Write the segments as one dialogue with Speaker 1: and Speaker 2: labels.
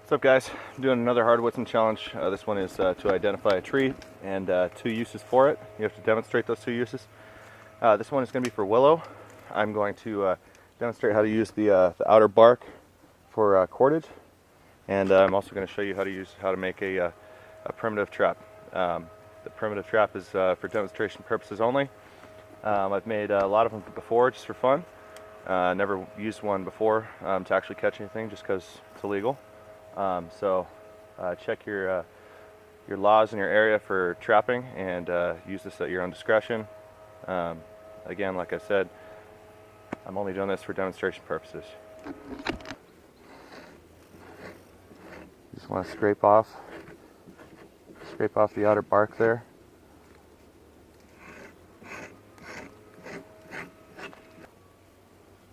Speaker 1: What's up, guys? I'm doing another Hardwoodsman challenge. This one is to identify a tree and 2 uses for it. You have to demonstrate those 2 uses. This one is going to be for willow. I'm going to demonstrate how to use the outer bark for cordage, and I'm also going to show you how to make a primitive trap. The primitive trap is for demonstration purposes only. I've made a lot of them before just for fun. Never used one before to actually catch anything, just because it's illegal. So check your laws in your area for trapping, and use this at your own discretion. Again, like I said, I'm only doing this for demonstration purposes. Just want to scrape off the outer bark there.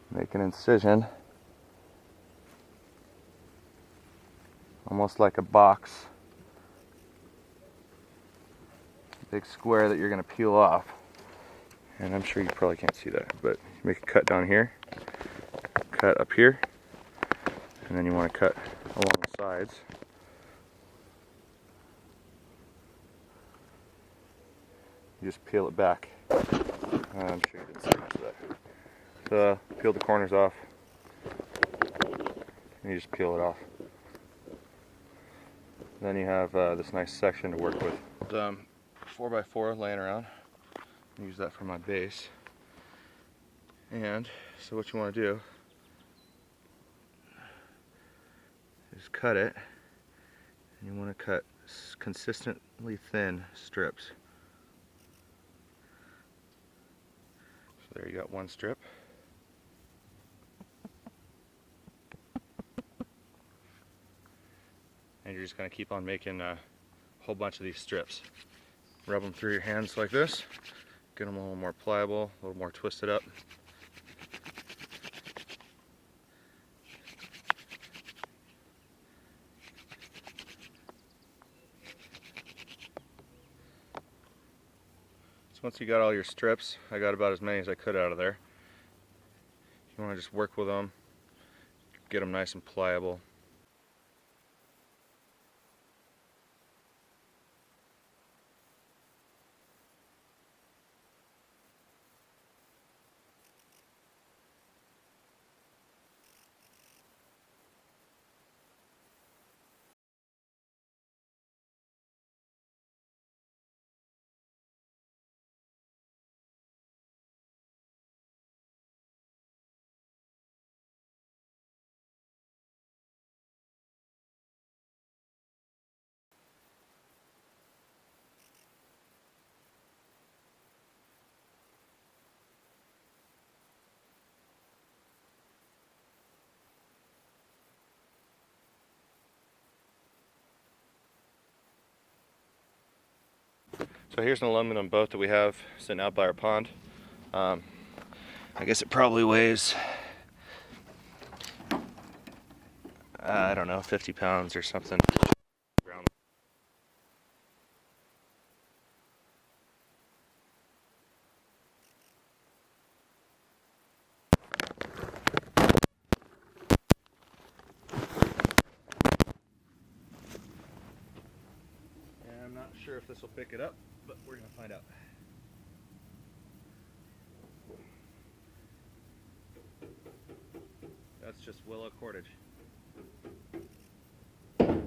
Speaker 1: Make an incision, almost like a box, big square that you're going to peel off. And I'm sure you probably can't see that, but you make a cut down here, cut up here, and then you want to cut along the sides. You just peel it back. I'm sure you didn't see much of that. So peel the corners off, and you just peel it off. Then you have this nice section to work with. 4x4 laying around. Use that for my base. And so what you want to do is cut it, and you want to cut consistently thin strips. So there you got one strip. And you're just going to keep on making a whole bunch of these strips. Rub them through your hands like this. Get them a little more pliable, a little more twisted up. So once you got all your strips, I got about as many as I could out of there. You want to just work with them, get them nice and pliable. So here's an aluminum boat that we have sitting out by our pond. I guess it probably weighs, I don't know, 50 pounds or something. And I'm not sure if this will pick it up, but we're going to find out. That's just willow cordage. And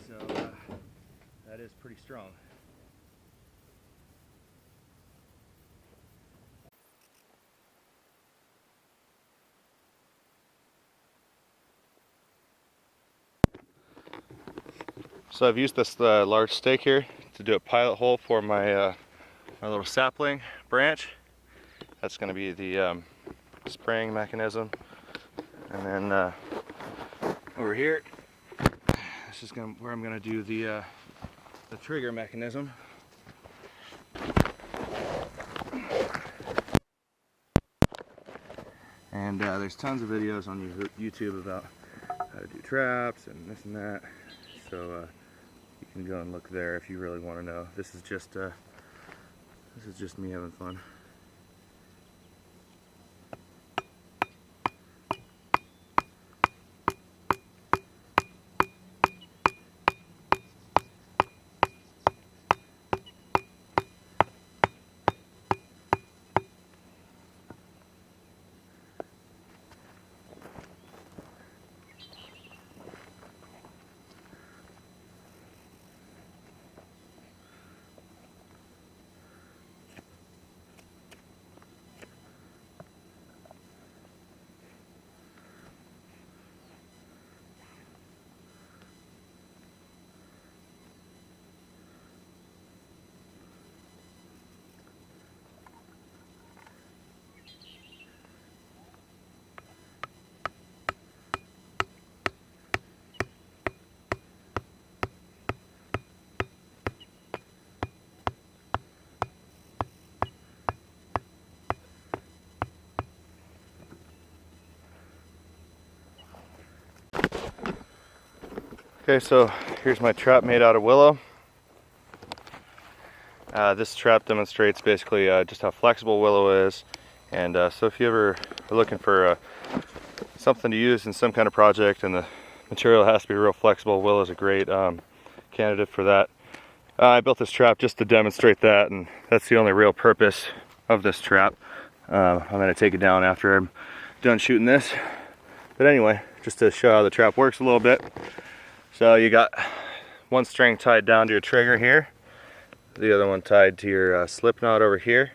Speaker 1: so that is pretty strong. So I've used this large stake here to do a pilot hole for my my little sapling branch. That's going to be the spraying mechanism, and then over here, this is where I'm going to do the trigger mechanism. And there's tons of videos on YouTube about how to do traps and this and that. So you can go and look there if you really want to know. This is just me having fun. Okay, so here's my trap made out of willow. This trap demonstrates basically just how flexible willow is, and so if you ever are looking for something to use in some kind of project and the material has to be real flexible, willow is a great candidate for that. I built this trap just to demonstrate that, and that's the only real purpose of this trap. I'm going to take it down after I'm done shooting this. But anyway, just to show how the trap works a little bit. So you got one string tied down to your trigger here, the other one tied to your slip knot over here,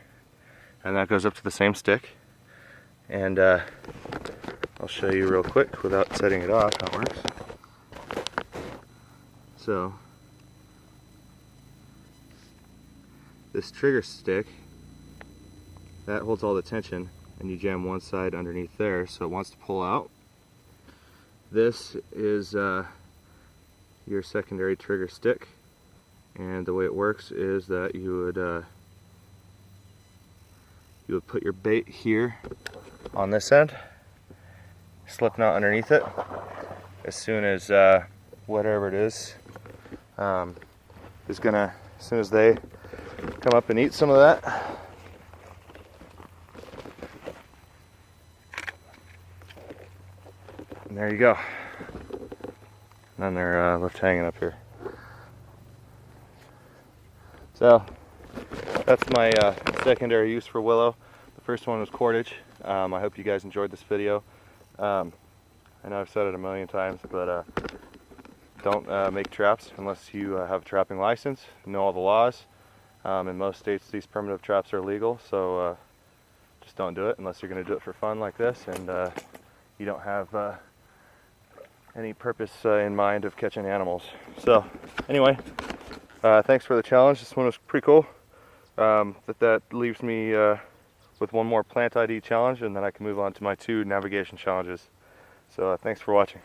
Speaker 1: and that goes up to the same stick. And I'll show you real quick without setting it off how it works. So this trigger stick, that holds all the tension, and you jam one side underneath there so it wants to pull out. This is your secondary trigger stick, and the way it works is that you would put your bait here on this end, slip knot underneath it. As soon as whatever it is gonna, as soon as they come up and eat some of that, and there you go. And then they're left hanging up here. So that's my secondary use for willow. The first one was cordage. I hope you guys enjoyed this video. I know I've said it a million times, but don't make traps unless you have a trapping license, know all the laws. In most states these primitive traps are legal, so just don't do it unless you're going to do it for fun like this, and you don't have any purpose in mind of catching animals. So anyway, thanks for the challenge. This one was pretty cool. That leaves me with one more plant ID challenge, and then I can move on to my 2 navigation challenges. So thanks for watching.